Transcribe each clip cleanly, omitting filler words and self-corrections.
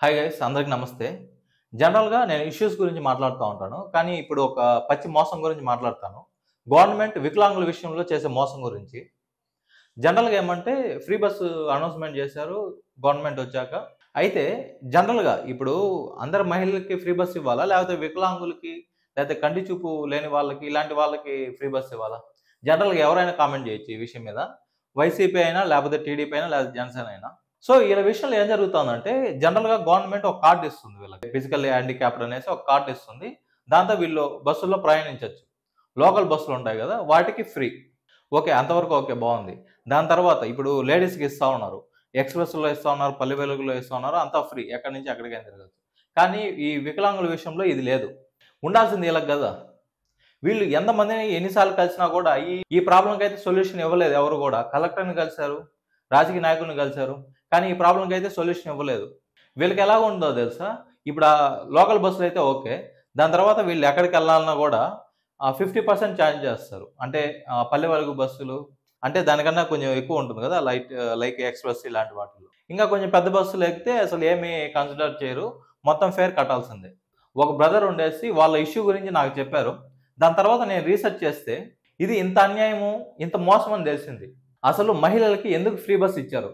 Hi guys, అందరికి నమస్తే. జనరల్‌గా నేను ఇష్యూస్ గురించి మాట్లాడుతా ఉంటాను. కానీ ఇప్పుడు ఒక పచ్చి మోసం గురించి మాట్లాడతాను. గవర్నమెంట్ వికలాంగుల విషయంలో చేసే మోసం గురించి. జనరల్‌గా ఏమంటే ఫ్రీ బస్సు అనౌన్స్‌మెంట్ చేశారు గవర్నమెంట్ వచ్చాక. అయితే జనరల్‌గా ఇప్పుడు అందరు మహిళలకి ఫ్రీ బస్ ఇవ్వాలా? లేకపోతే వికలాంగులకి, లేకపోతే కంటి చూపు లేని వాళ్ళకి, ఇలాంటి వాళ్ళకి ఫ్రీ బస్ ఇవ్వాలా? జనరల్‌గా ఎవరైనా కామెంట్ చేయొచ్చు ఈ విషయం మీద. వైసీపీ అయినా, లేకపోతే టీడీపీ అయినా, లేకపోతే జనసేన అయినా. సో, ఈళ్ళ విషయంలో ఏం జరుగుతుందంటే, జనరల్‌గా గవర్నమెంట్ ఒక కార్డ్ ఇస్తుంది వీళ్ళకి. ఫిజికల్లీ హ్యాండిక్యాప్డ్ అనేసి ఒక కార్డ్ ఇస్తుంది. దాంతో వీళ్ళు బస్సుల్లో ప్రయాణించొచ్చు. లోకల్ బస్సులుంటాయి గదా! వాటికి ఫ్రీ. ఓకే. అంతవరకు ఓకే. బావుంది. దాని తర్వాత ఇప్పుడు లేడీస్‌కి ఇస్తా ఉన్నారు. ఎక్స్‌ప్రెస్‌లో ఇస్తా ఉన్నారు, పల్లె వెలుగులో ఇస్తా ఉన్నారు. అంతా ఫ్రీ. ఎక్కడి నుంచి ఎక్కడికైనా తిరగొచ్చు. కానీ ఈ వికలాంగుల విషయంలో ఇది లేదు. ఉండాల్సింది ఈళ్ళకి గదా! వీళ్ళు ఎంతమందిని ఎన్ని సార్లు కలిసినా గూడా ఈ ప్రాబ్లమ్‌కైతే సొల్యూషన్ ఇవ్వలేదు ఎవరు గూడా. కలెక్టర్‌ని కలిసారు, రాజకీయ నాయకుల్ని కలిసారు. కానీ ఈ ప్రాబ్లమ్‌కైతే సొల్యూషన్ ఇవ్వలేదు. వీళ్ళకి ఎలా ఉందో తెలుసా? ఇప్పుడు లోకల్ బస్సులైతే ఓకే. దాని తర్వాత వీళ్ళు ఎక్కడికెళ్ళాలన్నా గూడా 50% చార్జ్ చేస్తారు. అంటే పల్లె వెలుగు బస్సులు అంటే దానికన్నా కొంచెం ఎక్కువ ఉంటుంది గదా! లైక్ ఎక్స్‌ప్రెస్ ఇలాంటి వాటిల్లో. ఇంకా కొంచెం పెద్ద బస్సులు ఎక్కితే అసలు ఏమి కన్సిడర్ చేయరు. మొత్తం ఫేర్ కట్టాల్సిందే. ఒక బ్రదర్ ఉండేసి వాళ్ళ ఇష్యూ గురించి నాకు చెప్పారు. దాని తర్వాత నేను రీసెర్చ్ చేస్తే ఇది ఇంత అన్యాయము, ఇంత మోసం అని తెలిసింది. అసలు మహిళలకి ఎందుకు ఫ్రీ బస్ ఇచ్చారు?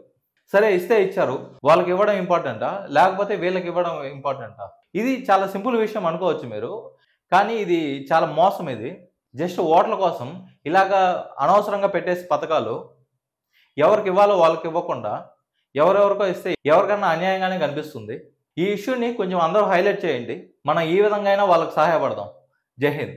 సరే ఇస్తే ఇచ్చారు. వాళ్ళకి ఇవ్వడం ఇంపార్టెంటా? లేకపోతే వీళ్ళకి ఇవ్వడం ఇంపార్టెంటా? ఇది చాలా సింపుల్ విషయం అనుకోవచ్చు మీరు. కానీ ఇది చాలా మోసం ఇది. జస్ట్ ఓట్ల కోసం ఇలాగా అనవసరంగా పెట్టేసి పథకాలు ఎవరికి ఇవ్వాలో వాళ్ళకి ఇవ్వకుండా ఎవరెవరికో ఇస్తే ఎవరికన్నా అన్యాయంగానే కనిపిస్తుంది. ఈ ఇష్యూని కొంచెం అందరూ హైలైట్ చేయండి. మనం ఈ విధంగా అయినా వాళ్ళకి సహాయపడదాం. జై హింద్.